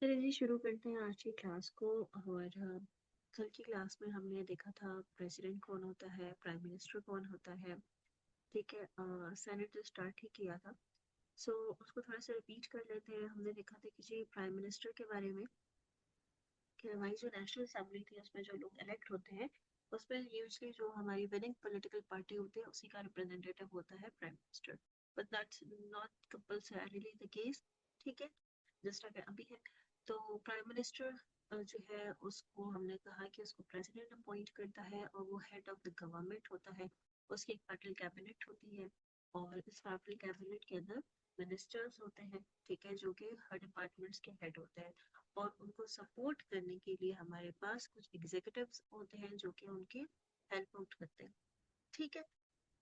चलिए जी शुरू करते हैं आज की क्लास को। और कल की क्लास में हमने देखा था प्रेसिडेंट कौन होता है, प्राइम मिनिस्टर कौन होता है। ठीक है, सेनेट जो स्टार्ट ही किया था। सो उसको थोड़ा सा रिपीट कर लेते हैं। हमने देखा था कि जी प्राइम मिनिस्टर के बारे में कि हमारी जो नेशनल असेंबली थी उसमें जो लोग इलेक्ट होते हैं उसमें यूजली जो हमारी विनिंग पॉलिटिकल पार्टी होती है उसी का रिप्रेजेंटेटिव होता है prime minister. But that's not compulsorily the case. ठीक है, जिस तरह अभी है। तो प्राइम मिनिस्टर जो है उसको हमने कहा कि उसको प्रेसिडेंट अपॉइंट करता है और वो हेड ऑफ द गवर्नमेंट होता है। उसकी एक फेडरल कैबिनेट होती है और इस फेडरल कैबिनेट के अंदर मिनिस्टर्स होते हैं। ठीक है, जो कि हर डिपार्टमेंट्स के हेड होते हैं और उनको सपोर्ट करने के लिए हमारे पास कुछ एग्जीक्यूटिव्स होते हैं जो कि उनकी हेल्प आउट करते हैं। ठीक है,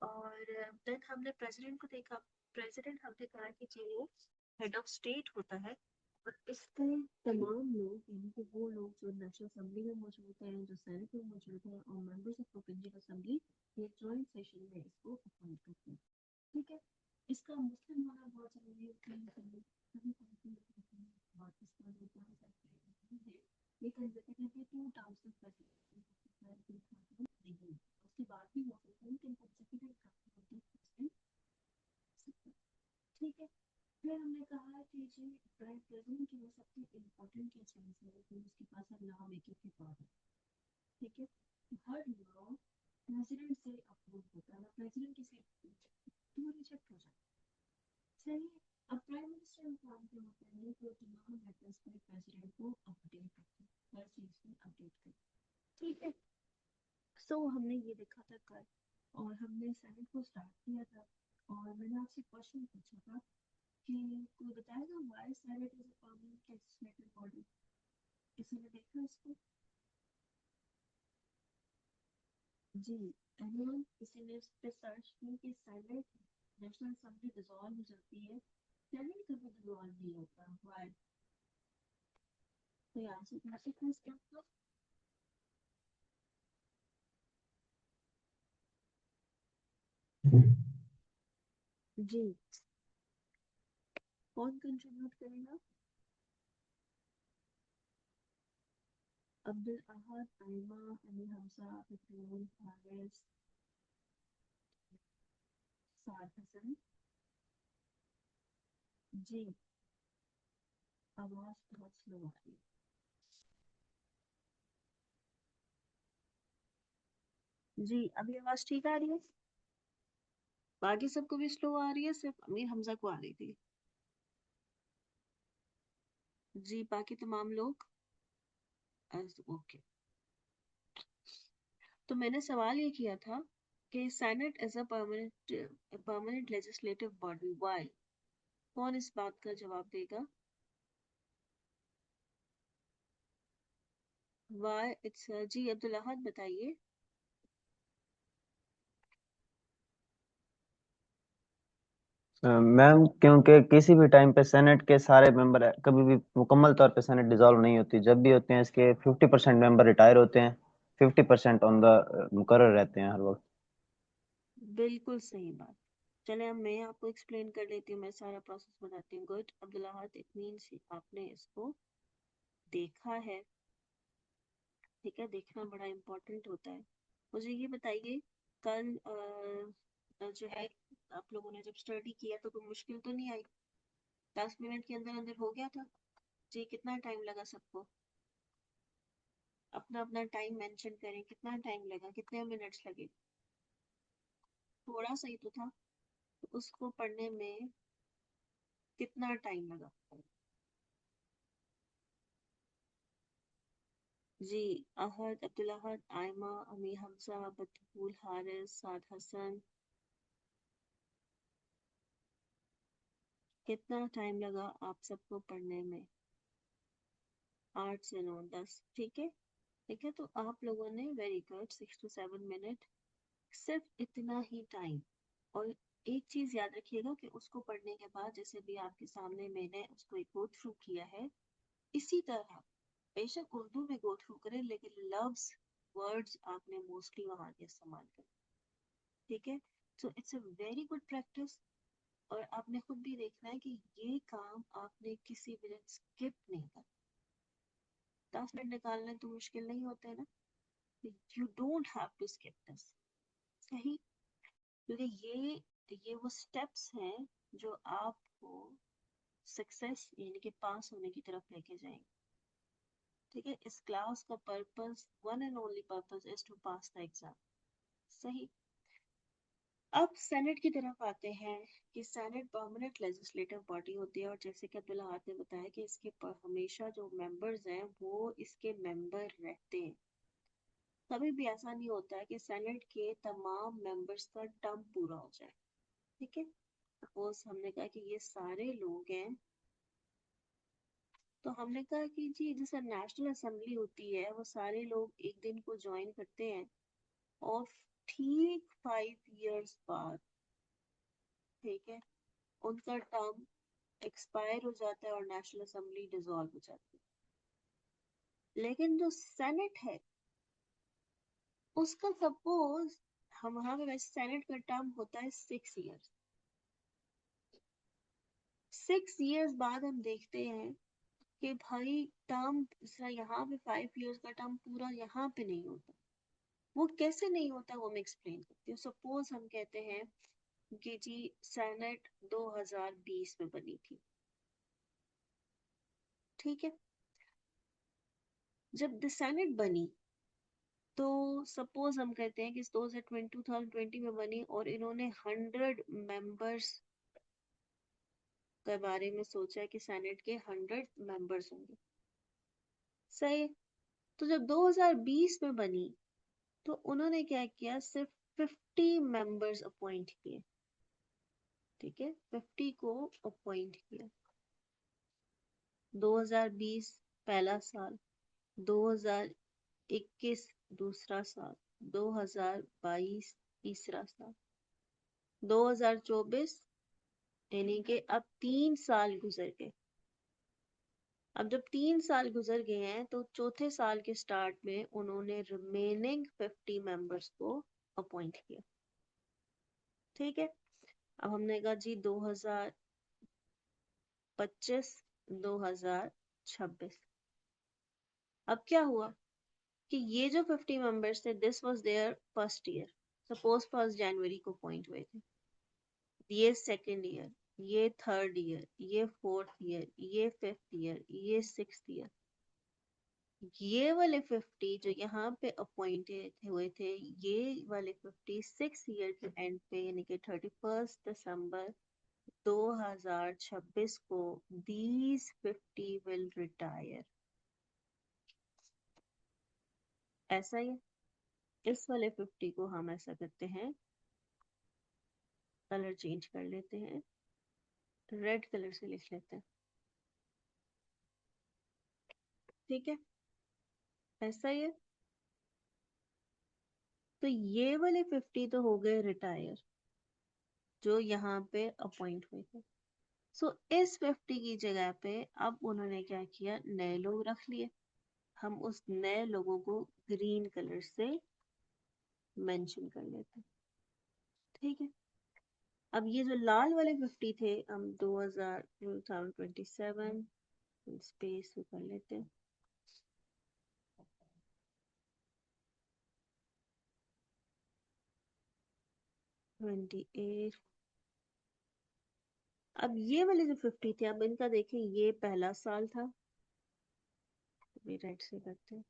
और देन हमने प्रेसिडेंट को देखा। प्रेसिडेंट हमने कहा कि जी वो हेड ऑफ स्टेट होता है और इसके तमाम लोग यानी कि वो लोग जो नेशनल असेंबली में मौजूद हैं, जो सेनेट में मौजूद हैं और मेंबर्स ऑफ प्रोविंशियल असेंबली, ये जॉइंट सेशन में इसको अपॉइंट करते हैं। ठीक है, इसका मुस्लिम होना बहुत जरूरी है और इसका जो है ये कंजर्वेटिव है टू टाउन्स ऑफ प्रेसिडेंट नहीं, उसके बाद भी हो सकता है लेकिन कंजर्वेटिव। ठीक है, फिर हमने कहा कि जी प्राइम प्रेसिडेंट की वो सबसे इम्पोर्टेंट क्या चीज़ है कि उसके पास हर लॉ मेकिंग की पावर है। ठीक है, हर लॉ प्रेसिडेंट से अप्रूव होता है, प्रेसिडेंट किसी तो रिजेक्ट हो जाता है। सही है, अब प्राइम मिनिस्टर का काम क्या होता है कि वो तमाम लेटर्स पर प्रेसिडेंट को अपडेट करते हैं, हर चीज़ में अपडेट करते हैं। ठीक है, सो हमने ये देखा था कल और हमने सेनेट को स्टार्ट किया था और मैंने आपसे क्वेश्चन पूछा था कि कोई बताएगा why senate is a permanent legislative body. किसी ने देखा इसको? जी, एनीवन? किसी ने इस पे सर्च की कि सेनेट नेशनल असेंबली डिसॉल्व हो जाती है, सेनेट कभी डिसॉल्व नहीं होता, व्हाई? कोई आंसर कर सकता है इसका? जी, कौन कंट्रीब्यूट करेगा? अब्दुल अहद, आयमा, अली हमजा, बतूल, हारिस, साद हसन। जी, आवाज बहुत स्लो आ रही है। जी, अभी आवाज ठीक आ रही है? बाकी सबको भी स्लो आ रही है, सिर्फ अमीर हमजा को आ रही थी? जी, बाकी तमाम लोग ओके। तो मैंने सवाल ये किया था कि senate as a permanent legislative body, why? कौन इस बात का जवाब देगा? व्हाई इट्स जी अब्दुल अहद बताइए। मैम, क्योंकि किसी भी टाइम पे सेनेट के सारे मेंबर कभी भी मुकम्मल तौर पे सेनेट डिसॉल्व नहीं होती। जब भी होते हैं इसके 50% मेंबर रिटायर होते हैं, 50% ऑन द मुकर्रर रहते हैं हर वक्त। बिल्कुल सही बात। चले अब मैं आपको एक्सप्लेन कर लेती हूँ, मैं सारा प्रोसेस बताती हूँ। Good Abdul Ahad, it means आपने इसको देखा है। ठीक है, देखना बड़ा इम्पोर्टेंट होता है। मुझे ये बताइए, कल जो है आप लोगों ने जब स्टडी किया तो कोई मुश्किल तो नहीं आई? 10 मिनट के अंदर अंदर हो गया था? जी, कितना टाइम लगा सबको? अपना अपना टाइम मेंशन करें, कितना टाइम लगा, कितने मिनट्स लगे? थोड़ा सही तो था, तो उसको पढ़ने में कितना टाइम लगा? जी, अहद, अब्दुल अहद, आयमा, अमी हमजा, बतूल, हारिस, साद हसन, कितना टाइम लगा आप सबको पढ़ने में? 8 से 9, 10। ठीक है, ठीक है, तो आप लोगों ने वेरी गुड, 6 to 7 मिनट, सिर्फ इतना ही टाइम। और एक चीज याद रखिएगा कि उसको पढ़ने के बाद जैसे भी आपके सामने मैंने उसको एक गो थ्रू किया है, इसी तरह बेशक उर्दू में गो थ्रू करें लेकिन लव्स वर्ड्स आपने मोस्टली वहां के इस्तेमाल करें। ठीक है, so it's a very good practice. और आपने खुद भी देखना है कि ये काम आपने किसी वजह स्किप नहीं करना। 10 मिनट निकालने तो मुश्किल नहीं होते ना। You don't have to skip this. सही, क्योंकि ये वो स्टेप्स हैं जो आपको सक्सेस यानी कि पास होने की तरफ लेके जाएंगे। ठीक है, इस क्लास का purpose, one and only purpose is to pass the exam. सही। अब सेनेट की तरफ आते हैं कि सेनेट परमानेंट लेजिस्लेटिव बॉडी होती है, और जैसे कि अब्दुल्ला ने बताया कि इसके हमेशा जो मेंबर्स हैं वो इसके मेंबर रहते हैं। कभी भी ऐसा नहीं होता है कि सेनेट के तमाम मेंबर्स का टर्म पूरा हो जाए। ठीक है, सपोज हमने कहा कि ये सारे लोग हैं, तो हमने कहा कि जी जैसे नेशनल असेंबली होती है वो सारे लोग एक दिन को ज्वाइन करते हैं, और ठीक 5 इयर्स बाद, ठीक है, उनका टर्म एक्सपायर हो जाता है और नेशनल असेंबली डिसॉल्व हो जाती है। लेकिन जो सेनेट है उसका सपोज, हम वहां पे वैसे सेनेट का टर्म होता है 6 इयर्स। 6 इयर्स बाद हम देखते हैं कि भाई टर्म यहाँ पे 5 इयर्स का टर्म पूरा यहाँ पे नहीं होता। वो कैसे नहीं होता वो मैं एक्सप्लेन करती हूँ। सपोज हम कहते हैं कि जी सेनेट 2020 में बनी थी। ठीक है, जब द सेनेट बनी तो सपोज हम कहते हैं कि 2020 में बनी, और इन्होंने 100 मेंबर्स के बारे में सोचा है कि सेनेट के 100 मेंबर्स होंगे। सही। तो जब 2020 में बनी तो उन्होंने क्या किया, सिर्फ 50 मेंबर्स अपॉइंट किए। ठीक है, 50 को अपॉइंट किया। 2020 पहला साल, 2021 दूसरा साल, 2022 तीसरा साल, 2024, यानी कि अब 3 साल गुजर गए। अब जब 3 साल गुजर गए हैं तो चौथे साल के स्टार्ट में उन्होंने रिमेनिंग 50 मेंबर्स को अपॉइंट किया। ठीक है, अब हमने कहा जी 2025 2026। अब क्या हुआ कि ये जो 50 मेंबर्स थे, this was their first year. Suppose 1 जनवरी को अपॉइंट हुए थे, ये सेकेंड ईयर, ये थर्ड ईयर, ये फोर्थ ईयर, ये फिफ्थ ईयर, ये सिक्स्थ ईयर। ये वाले 50 जो यहाँ पे अपॉइंटेड हुए थे, ये वाले 50 6 ईयर के एंड पे यानी कि 31 दिसंबर 2026 को these 50 will retire। ऐसा ही है। इस वाले 50 को हम ऐसा करते हैं, कलर चेंज कर लेते हैं, रेड कलर से लिख लेते हैं। ठीक है, ऐसा ही है। तो ये वाले 50 तो हो गए रिटायर, जो यहाँ पे अपॉइंट हुए थे। सो इस 50 की जगह पे अब उन्होंने क्या किया, नए लोग रख लिए। हम उस नए लोगों को ग्रीन कलर से मेंशन कर लेते हैं। ठीक है, अब ये जो लाल वाले 50 थे, हम 2027 स्पेस कर लेते हैं। 28। अब ये वाले जो 50 थे, अब इनका देखें, ये पहला साल था, ये रेड से करते हैं।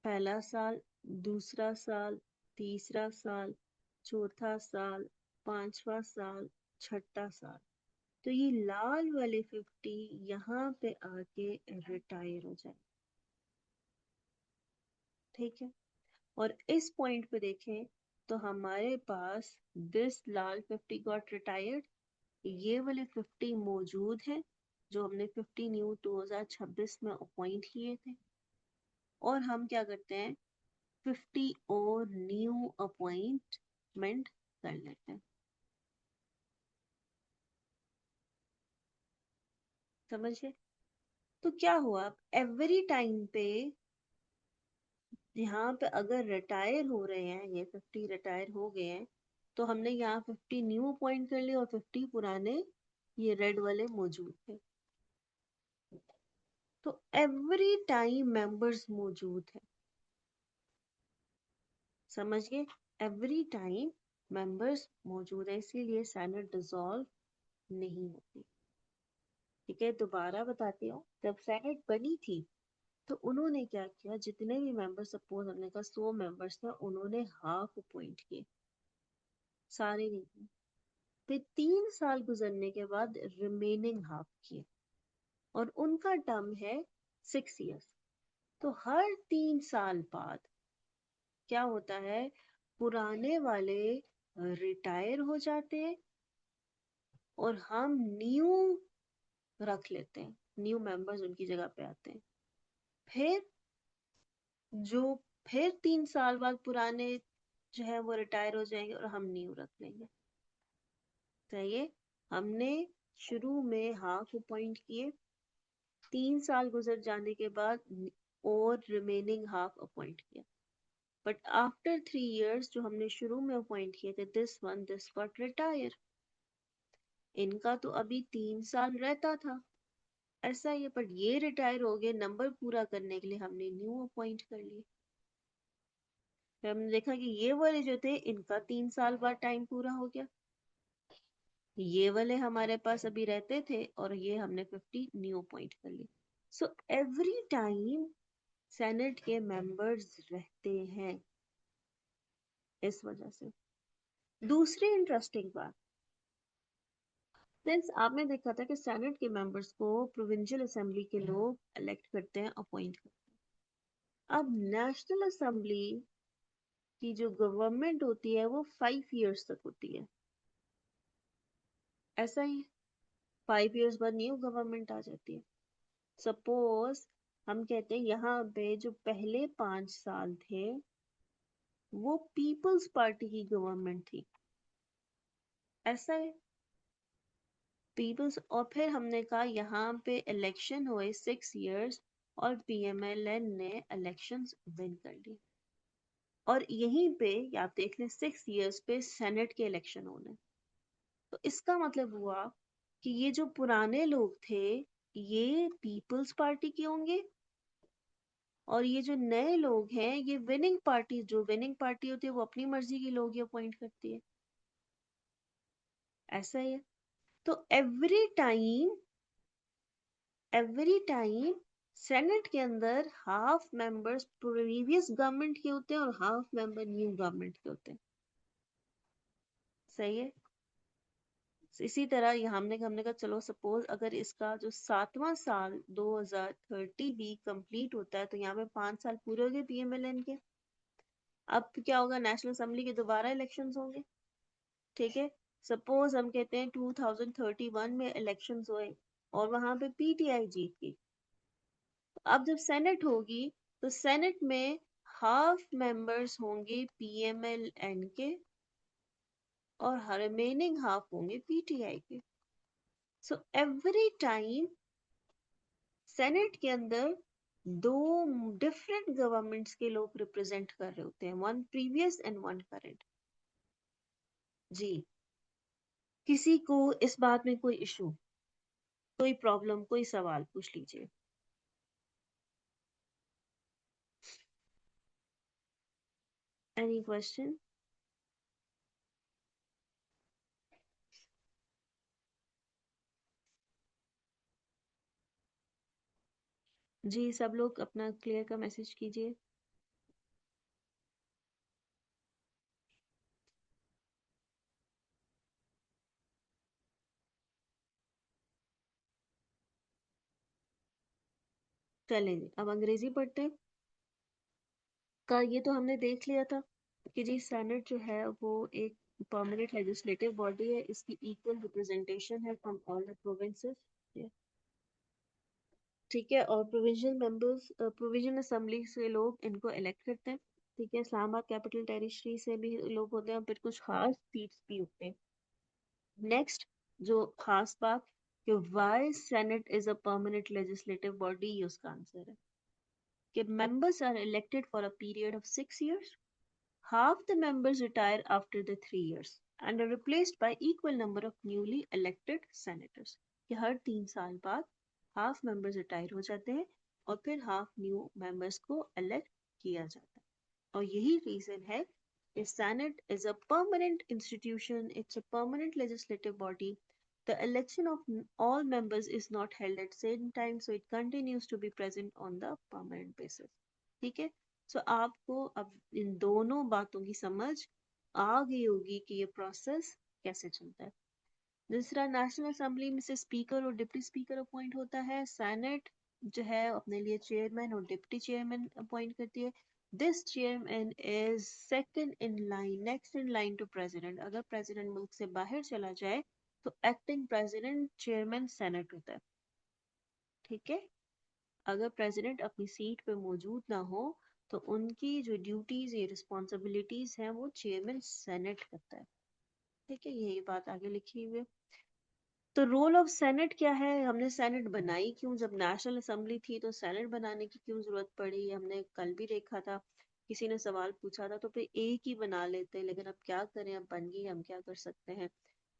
पहला साल, दूसरा साल, तीसरा साल, चौथा साल, पांचवा साल, छठा साल। तो ये लाल वाले 50 यहाँ पे आके रिटायर हो जाए। ठीक है, और इस पॉइंट पे देखें तो हमारे पास दिस लाल 50 गॉट रिटायर्ड, ये वाले 50 मौजूद हैं जो हमने 50 न्यू 2026 में अपॉइंट किए थे, और हम क्या करते हैं, 50 और न्यू अपॉइंटमेंट कर लेते हैं। समझिए, तो क्या हुआ, एवरी टाइम पे यहाँ पे अगर रिटायर हो रहे हैं, ये 50 रिटायर हो गए हैं, तो हमने यहाँ 50 न्यू अपॉइंट कर लिए और 50 पुराने ये रेड वाले मौजूद थे। तो एवरी टाइम मेंबर्स मौजूद है, समझ गए, एवरी टाइम मेंबर्स मौजूद है, इसीलिए सेनेट डिसॉल्व नहीं होती। ठीक है, दोबारा बताती हूँ, जब सेनेट बनी थी तो उन्होंने क्या किया, जितने भी मेंबर, सपोज हमने कहा 100 मेंबर्स थे, उन्होंने हाफ अपॉइंट किए, सारे नहीं किए। फिर 3 साल गुजरने के बाद रिमेनिंग हाफ किए, और उनका टर्म है 6 इयर्स। तो हर 3 साल बाद क्या होता है, पुराने वाले रिटायर हो जाते हैं और हम न्यू रख लेते हैं, न्यू मेंबर्स उनकी जगह पे आते हैं। फिर जो फिर 3 साल बाद पुराने जो है वो रिटायर हो जाएंगे और हम न्यू रख लेंगे। सही है, हमने शुरू में हाफ अपॉइंट किए, 3 साल गुजर जाने के बाद और रिमेनिंग हाफ अपॉइंट किया, बट आफ्टर 3 इयर्स जो हमने शुरू में अपॉइंट किए थे, दिस गॉट रिटायर, इनका तो अभी 3 साल रहता था, ऐसा ही है, बट ये रिटायर हो गए, नंबर पूरा करने के लिए हमने न्यू अपॉइंट कर लिए। फिर हमने देखा कि ये वाले जो थे इनका 3 साल बाद टाइम पूरा हो गया, ये वाले हमारे पास अभी रहते थे और ये हमने 50 न्यू अपॉइंट कर लिए। सो एवरी टाइम सेनेट के मेंबर्स रहते हैं, इस वजह से। दूसरी इंटरेस्टिंग बात, फ्रेंड्स, आपने देखा था कि सेनेट के मेंबर्स को प्रोविंशियल असेंबली के लोग इलेक्ट करते हैं, अपॉइंट करते हैं। अब नेशनल असेंबली की जो गवर्नमेंट होती है वो 5 इयर्स तक होती है, ऐसा ही 5 इयर्स बाद न्यू गवर्नमेंट आ जाती है। सपोज हम कहते हैं यहाँ पे जो पहले 5 साल थे वो पीपल्स पार्टी की गवर्नमेंट थी, ऐसा है, पीपल्स। और फिर हमने कहा यहाँ पे इलेक्शन हुए 6 इयर्स और पीएमएलएन ने इलेक्शंस विन कर ली, और यहीं पे आप देख लें 6 इयर्स पे सेनेट के इलेक्शन होने। तो इसका मतलब हुआ कि ये जो पुराने लोग थे ये पीपल्स पार्टी के होंगे, और ये जो नए लोग हैं ये विनिंग पार्टी, जो विनिंग पार्टी होती है वो अपनी मर्जी के लोग ही अपॉइंट करती है, ऐसा ही है। तो एवरी टाइम सेनेट के अंदर हाफ मेंबर्स प्रीवियस गवर्नमेंट के होते हैं और हाफ मेंबर न्यू गवर्नमेंट के होते हैं, सही है। इसी तरह ये हमने कहा चलो सपोज अगर इसका जो 7वां साल 2030 भी कंप्लीट होता है तो यहाँ पे 5 साल पूरे हो गए पीएमएलएन के। अब क्या होगा, नेशनल असेंबली के दोबारा इलेक्शंस होंगे, ठीक है। सपोज हम कहते हैं 2031 में इलेक्शंस हुए और वहां पे पीटीआई जीत गई, अब जब सेनेट होगी तो सेनेट में हाफ मेंबर्स होंगे पीएमएलएन के और रिमेनिंग हाफ होंगे पीटीआई के। सो एवरी टाइम सेनेट के अंदर दो डिफरेंट गवर्नमेंट्स के लोग रिप्रेजेंट कर रहे होते हैं, one previous and one current. जी, किसी को इस बात में कोई इशू, कोई प्रॉब्लम, कोई सवाल पूछ लीजिए। Any question? जी, सब लोग अपना क्लियर का मैसेज कीजिए। चलें जी, अब अंग्रेजी पढ़ते हैं। का ये तो हमने देख लिया था कि जी सेनेट जो है वो एक परमानेंट लेजिस्लेटिव बॉडी है, इसकी इक्वल रिप्रेजेंटेशन है फ्रॉम ऑल द प्रोविंसेस, ठीक है। और प्रोविंशियल मेंबर्स, प्रोविजन असेंबली से लोग इनको इलेक्ट करते हैं, ठीक है। इस्लामाबाद कैपिटल टेरिटरी से भी लोग होते हैं, फिर कुछ खास सीट्स भी होते हैं। नेक्स्ट जो खास बात कि why senate is a permanent legislative body, ये उसका आंसर है कि members are elected for a period of 6 years. Half the members retire after the 3 years and are replaced by equal number of newly elected senators. कि हर 3 साल बाद half members retire हो जाते हैं और फिर हाफ न्यू मेंबर्स को elect किया जाता है। और यही रीजन है कि senate is a permanent institution, it's a permanent legislative body. The election of all members is not held at same time, so it continues to be present on the permanent basis. ठीक है. सो आपको अब इन दोनों बातों की समझ आ गई होगी कि ये प्रोसेस कैसे चलता है. दूसरा, नेशनल असेंबली में से स्पीकर और डिप्टी स्पीकर अपॉइंट होता है. सेनेट जो है अपने लिए चेयरमैन और डिप्टी चेयरमैन अपॉइंट करती है. This chairman is second in line, next in line to president. अगर प्रेसिडेंट मुल्क से बाहर चला जाए तो एक्टिंग प्रेसिडेंट चेयरमैन सेनेट होता है. ठीक है. अगर प्रेसिडेंट अपनी सीट पे मौजूद ना हो तो उनकी जो ड्यूटीज या रिस्पॉन्सिबिलिटीज हैं वो चेयरमैन सेनेट करता है. ठीक है. यही बात आगे लिखी हुई है. तो रोल ऑफ सेनेट क्या है, हमने सेनेट बनाई क्यों, जब नेशनल असेंबली थी तो सेनेट बनाने की क्यों जरूरत पड़ी, हमने कल भी देखा था. किसी ने सवाल पूछा था तो फिर एक ही बना लेते, लेकिन अब क्या करें, अब बन गई, हम क्या कर सकते हैं.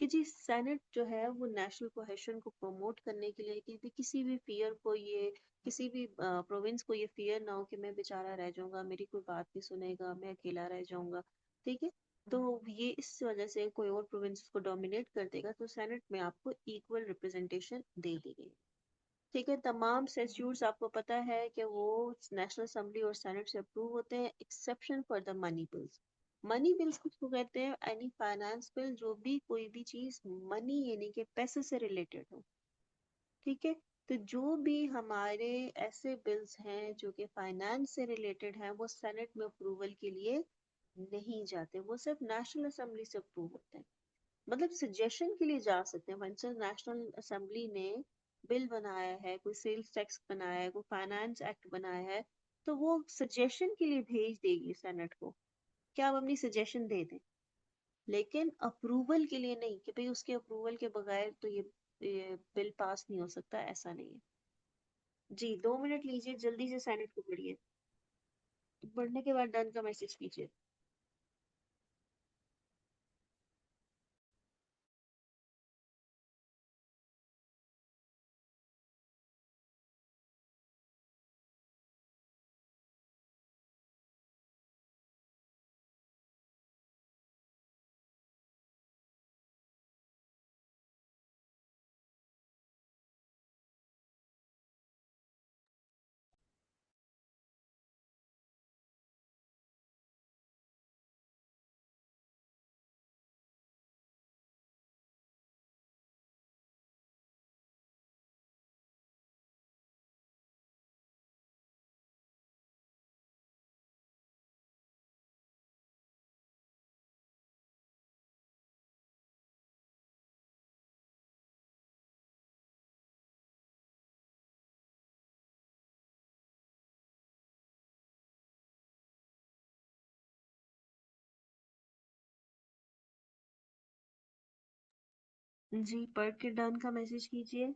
कि जी सेनेट जो है वो नेशनल कोहेशन को प्रमोट करने के लिए, कि किसी भी फियर को ये, किसी भी प्रोविंस को ये फियर ना हो कि मैं बेचारा रह जाऊंगा, मेरी कोई बात नहीं सुनेगा, मैं अकेला रह जाऊंगा. ठीक है. तो ये इस वजह से कोई और प्रोविंस को डोमिनेट कर देगा, तो सेनेट में आपको इक्वल रिप्रेजेंटेशन दे दी गई. ठीक है. तमाम स्टैट्यूट्स आपको पता है कि वो नेशनल असेंबली और सेनेट से अप्रूव होते हैं, exception for the money bills. Money bills किसको कहते हैं, एनी फाइनेंस बिल, जो भी कोई भी चीज मनी यानी कि पैसे से रिलेटेड हो. ठीक है. तो जो भी हमारे ऐसे बिल्स हैं जो कि फाइनेंस से रिलेटेड हैं वो सेनेट में अप्रूवल के लिए नहीं जाते, वो सिर्फ नेशनल असेंबली से अप्रूव होते हैं. मतलब सजेशन के लिए जा सकते हैं. फॉर नेशनल असेंबली ने बिल बनाया है, कोई सेल्स टैक्स बनाया है, कोई फाइनेंस एक्ट बनाया है, तो वो सजेशन के लिए भेज देगी सेनेट को, क्या आप अपनी सजेशन दे दें. लेकिन अप्रूवल के लिए नहीं, कि भाई उसके अप्रूवल के बगैर तो ये बिल पास नहीं हो सकता, ऐसा नहीं है. जी 2 मिनट लीजिए, जल्दी से सेनेट को पढ़िए. पढ़ने के बाद डन का मैसेज कीजिए. जी पढ़ के डन का मैसेज कीजिए.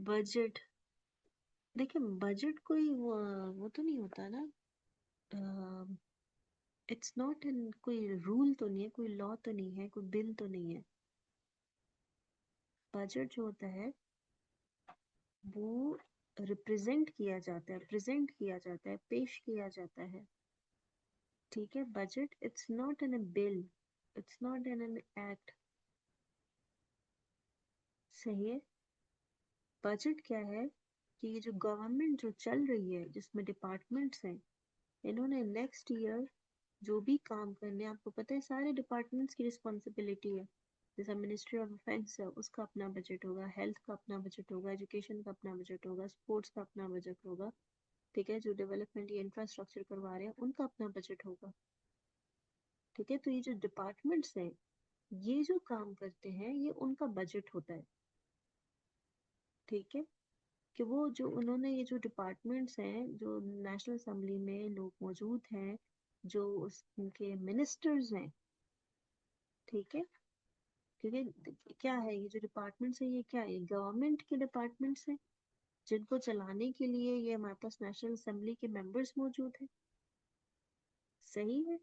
बजट. देखिए बजट कोई वो तो नहीं होता ना. इट्स नॉट इन, कोई रूल तो नहीं है, कोई लॉ तो नहीं है, कोई बिल तो नहीं है. बजट जो होता है वो रिप्रेजेंट किया जाता है, प्रेजेंट किया जाता है, पेश किया जाता है. ठीक है. Budget it's not in a bill, it's not in an act. सही है. बजट क्या है कि ये जो गवर्नमेंट जो चल रही है जिसमें डिपार्टमेंट्स हैं, इन्होंने नेक्स्ट ईयर जो भी काम करने हैं, आपको पता है सारे डिपार्टमेंट्स की रिस्पॉन्सिबिलिटी है। जैसा मिनिस्ट्री ऑफ डिफेंस है, उसका अपना बजट होगा, हेल्थ का अपना बजट होगा, एजुकेशन का अपना बजट होगा, स्पोर्ट्स का अपना बजट होगा। ठीक है, जो डेवलपमेंट या इंफ्रास्ट्रक्चर करवा रहे हैं उनका अपना बजट होगा। ठीक है, तो ये जो डिपार्टमेंट्स हैं, ये जो काम करते हैं ये उनका बजट होता है। ठीक है, कि वो जो उन्होंने ये जो डिपार्टमेंट्स हैं, जो नेशनल असेंबली में लोग मौजूद हैं, जो उनके मिनिस्टर्स हैं, ठीक है, क्योंकि क्या है ये जो डिपार्टमेंट्स है, ये क्या है, गवर्नमेंट के डिपार्टमेंट्स हैं जिनको चलाने के लिए ये हमारे पास नेशनल असेंबली के मेंबर्स मौजूद हैं। सही है,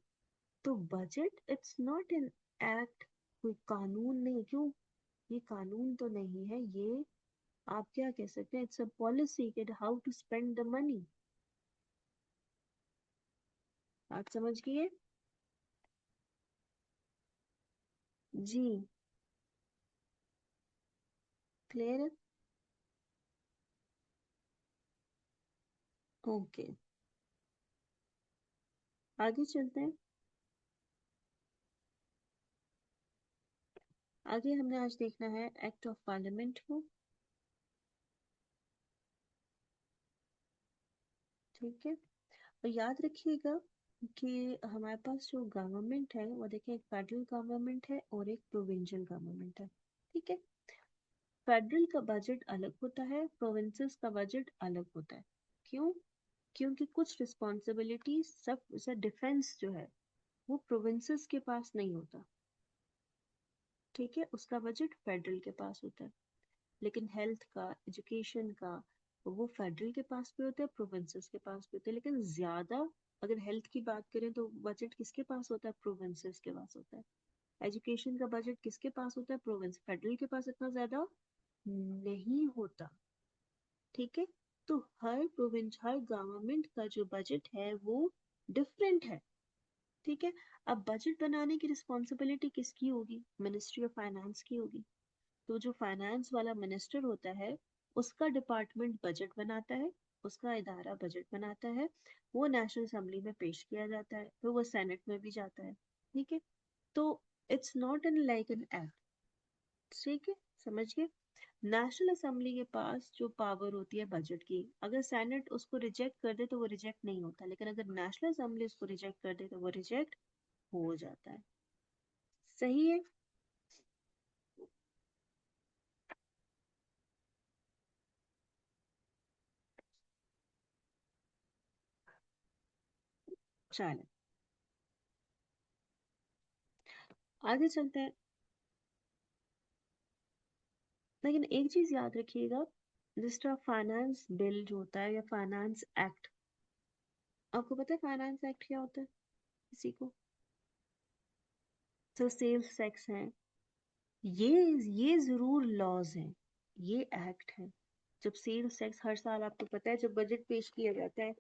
तो budget it's not an act, कोई कानून नहीं। क्यों, ये कानून तो नहीं है, ये आप क्या कह सकते हैं, इट्स अ पॉलिसी कि how to spend the money. आप समझ गए? जी, क्लियर है। ओके, आगे चलते हैं। आगे हमने आज देखना है एक्ट ऑफ पार्लियामेंट को। ठीक है, और याद रखिएगा कि हमारे पास जो गवर्नमेंट है वो देखिए, एक फेडरल गवर्नमेंट है और एक प्रोविंशियल गवर्नमेंट है। ठीक है, फेडरल का बजट अलग होता है, प्रोविंसेस का बजट अलग होता है। क्यों? क्योंकि कुछ रिस्पॉन्सिबिलिटी सब, जैसे डिफेंस जो है वो प्रोविंसेस के पास नहीं होता। ठीक है, उसका बजट फेडरल के पास होता है। लेकिन हेल्थ का, एजुकेशन का, वो फेडरल के पास भी होता है, प्रोविंसेस के पास भी होता है। लेकिन ज्यादा अगर हेल्थ की बात करें तो बजट किसके पास होता है, प्रोविंसेस के पास होता है। एजुकेशन का बजट किसके पास होता है, प्रोविंस, फेडरल के पास इतना ज्यादा नहीं होता। ठीक है, तो हर प्रोविंस, हर गवर्नमेंट का जो बजट है वो डिफरेंट है। ठीक है, अब बजट बनाने की रिस्पॉन्सिबिलिटी किसकी होगी, मिनिस्ट्री ऑफ फाइनेंस की होगी। तो जो फाइनेंस वाला मिनिस्टर होता है, उसका डिपार्टमेंट बजट बनाता है, उसका इदारा बजट बनाता है, वो नेशनल असेंबली में पेश किया जाता है, फिर वो सेनेट में भी जाता है। ठीक है, तो it's not an like an act. ठीक है, समझ गए? नेशनल असेंबली के पास जो पावर होती है बजट की, अगर सेनेट उसको रिजेक्ट कर दे तो वो रिजेक्ट नहीं होता, लेकिन अगर नेशनल असेंबली उसको रिजेक्ट कर दे तो वो रिजेक्ट हो जाता है। सही है, चलो आगे चलते हैं। लेकिन एक चीज याद रखिएगा, जिस तरह फाइनेंस बिल जो होता है या फाइनेंस एक्ट, आपको पता है फाइनेंस एक्ट क्या होता है किसी को? तो सेल्स टैक्स है, ये जरूर लॉज हैं, ये एक्ट है। जब सेल्स टैक्स हर साल, आपको पता है जब बजट पेश किया जाता है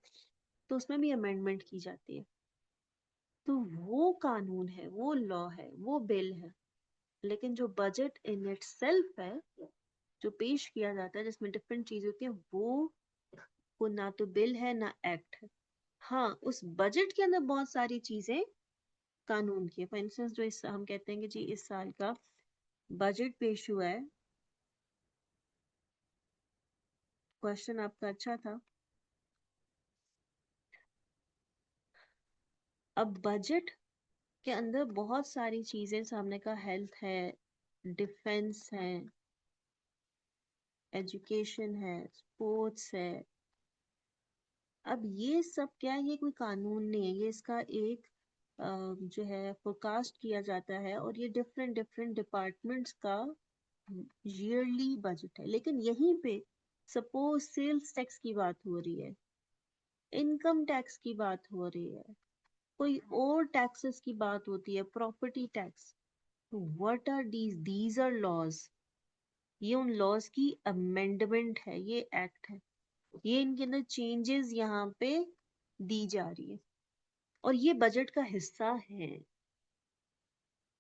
तो उसमें भी अमेंडमेंट की जाती है, तो वो कानून है, वो लॉ है, वो बिल है। लेकिन जो बजट इन इटसेल्फ है, जो पेश किया जाता है जिसमें डिफरेंट चीजें होती हैं, वो ना तो बिल है ना एक्ट है। हाँ, उस बजट के अंदर बहुत सारी चीजें कानून की है। फॉर इंस्टेंस, जो इस हम कहते हैं कि जी इस साल का बजट पेश हुआ है, क्वेश्चन आपका अच्छा था। अब बजट के अंदर बहुत सारी चीजें सामने का, हेल्थ है, डिफेंस है, एजुकेशन है, स्पोर्ट्स है। अब ये सब क्या है, ये कोई कानून नहीं है, ये इसका एक जो है फोरकास्ट किया जाता है, और ये डिफरेंट डिफरेंट डिपार्टमेंट्स का ईयरली बजट है। लेकिन यहीं पे सपोज सेल्स टैक्स की बात हो रही है, इनकम टैक्स की बात हो रही है, कोई और टैक्सेस की बात होती है, प्रॉपर्टी टैक्स, तो what are these are laws. ये उन लॉज की अमेंडमेंट है, ये एक्ट है, ये इनके अंदर चेंजेस यहाँ पे दी जा रही है, और ये बजट का हिस्सा है।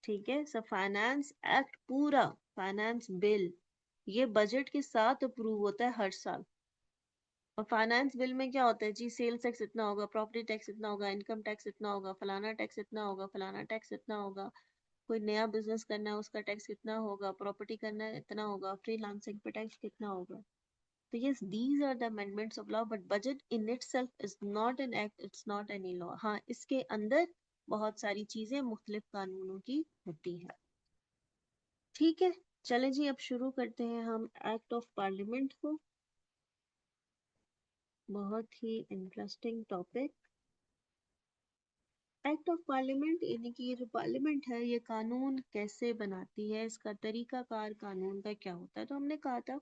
ठीक है, सब फाइनेंस एक्ट पूरा, फाइनेंस बिल, ये बजट के साथ अप्रूव होता है हर साल, और फाइनेंस बिल में क्या होता है जी, सेल्स टैक्स इतना होगा, प्रॉपर्टी टैक्स इतना होगा, इनकम टैक्स इतना होगा, फलाना टैक्स इतना होगा, फलाना टैक्स इतना होगा, कोई नया बिजनेस करना है उसका टैक्स कितना होगा, प्रॉपर्टी करना है इतना होगा, फ्रीलांसिंग पे टैक्स कितना होगा। तो yes, these are the amendments of law, but budget in itself is not an act, it's not any law. हाँ, इसके अंदर बहुत सारी चीजें मुख्तलिफ कानूनों की होती हैं। ठीक है, चले जी, अब शुरू करते हैं हम एक्ट ऑफ पार्लियामेंट को। बहुत ही interesting topic. Act of parliament यानी कि ये जो पार्लियामेंट है ये कानून कैसे बनाती है, इसका तरीकाकार कानून का क्या होता है। तो हमने कहा था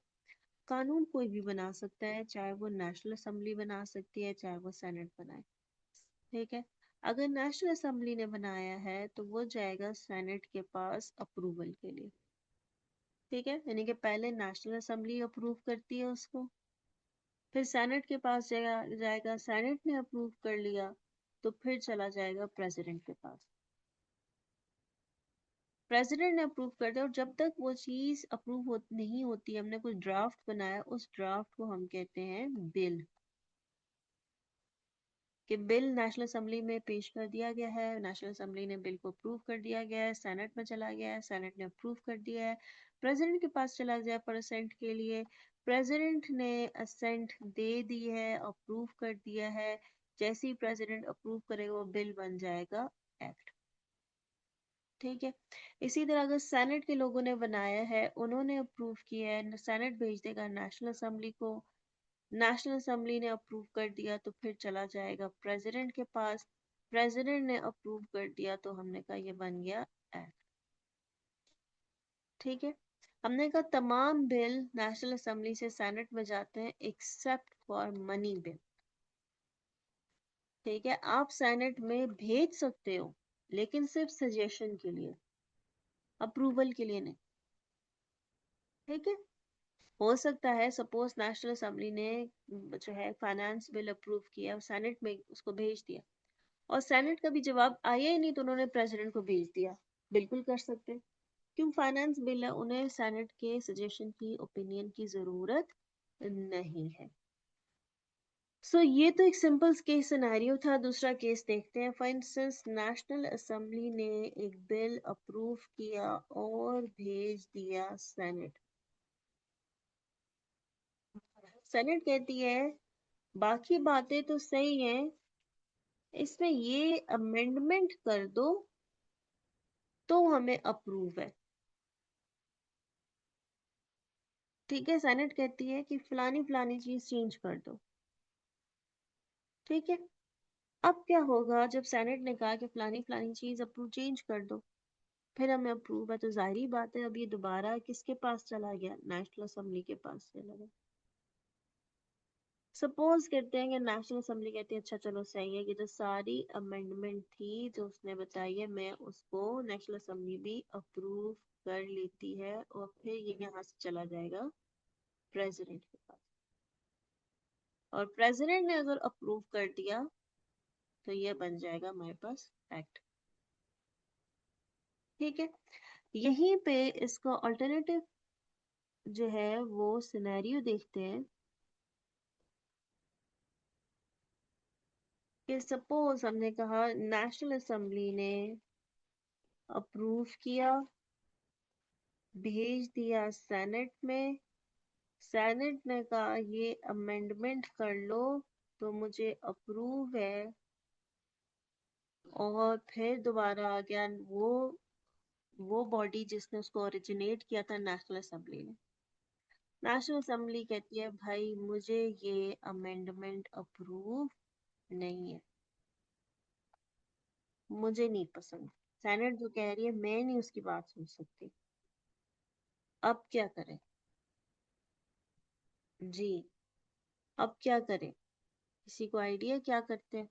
कानून कोई भी बना सकता है, चाहे वो नेशनल असेंबली बना सकती है, चाहे वो सेनेट बनाए। ठीक है, अगर नेशनल असेंबली ने बनाया है तो वो जाएगा सेनेट के पास अप्रूवल के लिए। ठीक है, यानी कि पहले नेशनल असेंबली अप्रूव करती है उसको, फिर सेनेट के पास जाएगा, सेनेट ने अप्रूव कर लिया तो फिर चला जाएगा प्रेसिडेंट के पास, प्रेसिडेंट ने अप्रूव कर दिया। और जब तक वो चीज नहीं होती, हमने कोई ड्राफ्ट बनाया, उस ड्राफ्ट को हम कहते हैं बिल। कि बिल नेशनल असेंबली में पेश कर दिया गया है, नेशनल असेंबली ने बिल को अप्रूव कर दिया गया है, सेनेट में चला गया है, सेनेट ने अप्रूव कर दिया है, प्रेसिडेंट के पास चला गया पर असेंट के लिए, प्रेसिडेंट ने असेंट दे दी है, अप्रूव कर दिया है। जैसे ही प्रेसिडेंट अप्रूव करेगा वो बिल बन जाएगा एक्ट। ठीक है, इसी तरह अगर सेनेट के लोगों ने बनाया है, उन्होंने अप्रूव किया है, सेनेट भेज देगा नेशनल असेंबली को, नेशनल असेंबली ने अप्रूव कर दिया तो फिर चला जाएगा प्रेसिडेंट के पास, प्रेसिडेंट ने अप्रूव कर दिया तो हमने कहा ये बन गया एक्ट। ठीक है, हमने कहा तमाम बिल नेशनल असेंबली से सेनेट में जाते हैं एक्सेप्ट फॉर मनी बिल। ठीक है, आप सेनेट में भेज सकते हो लेकिन सिर्फ सजेशन के लिए, अप्रूवल के लिए नहीं। ठीक है, हो सकता है सपोज नेशनल असेंबली ने जो है फाइनेंस बिल अप्रूव किया और सेनेट में उसको भेज दिया, और सेनेट का भी जवाब आया ही नहीं तो उन्होंने प्रेसिडेंट को भेज दिया, बिल्कुल कर सकते हैं। क्यों, फाइनेंस बिल है, उन्हें सेनेट के सजेशन की, ओपिनियन की जरूरत नहीं है। सो ये तो एक सिंपल केस सिनेरियो था। दूसरा केस देखते हैं। फॉर इंस्टेंस नेशनल असेंबली ने एक बिल अप्रूव किया और भेज दिया सेनेट। सेनेट कहती है बाकी बातें तो सही हैं, इसमें ये अमेंडमेंट कर दो तो हमें अप्रूव है। ठीक है, सेनेट कहती है कि फलानी फलानी चीज चेंज कर दो। ठीक है, अब क्या होगा जब सेनेट ने कहा कि फलानी फलानी चीज अप्रूव चेंज कर दो, फिर हमें अप्रूव है, तो जाहिर बात है अब ये दोबारा किसके पास चला गया, नेशनल असेंबली के पास चला गया। सपोज करते हैं कि नेशनल असेंबली कहती है अच्छा चलो सही है, ये तो सारी अमेंडमेंट थी जो उसने बताई है, मैं उसको नेशनल असेंबली भी अप्रूव कर लेती है, और फिर ये यहाँ से चला जाएगा प्रेसिडेंट के पास, और प्रेसिडेंट ने अगर अप्रूव कर दिया तो ये बन जाएगा हमारे पास एक्ट। ठीक है, यहीं पे इसका अल्टरनेटिव जो है वो सिनेरियो देखते हैं कि सपोज हमने कहा नेशनल असेंबली ने अप्रूव किया, भेज दिया सेनेट में, सेनेट ने कहा ये अमेंडमेंट कर लो तो मुझे अप्रूव है, और फिर दोबारा आ गया वो बॉडी जिसने उसको ओरिजिनेट किया था, नेशनल असेंबली ने। नेशनल असेंबली कहती है भाई मुझे ये अमेंडमेंट अप्रूव नहीं है, मुझे नहीं पसंद। सेनेट जो कह रही है मैं नहीं उसकी बात सुन सकती। अब क्या करें जी, अब क्या करें, किसी को आइडिया क्या करते हैं।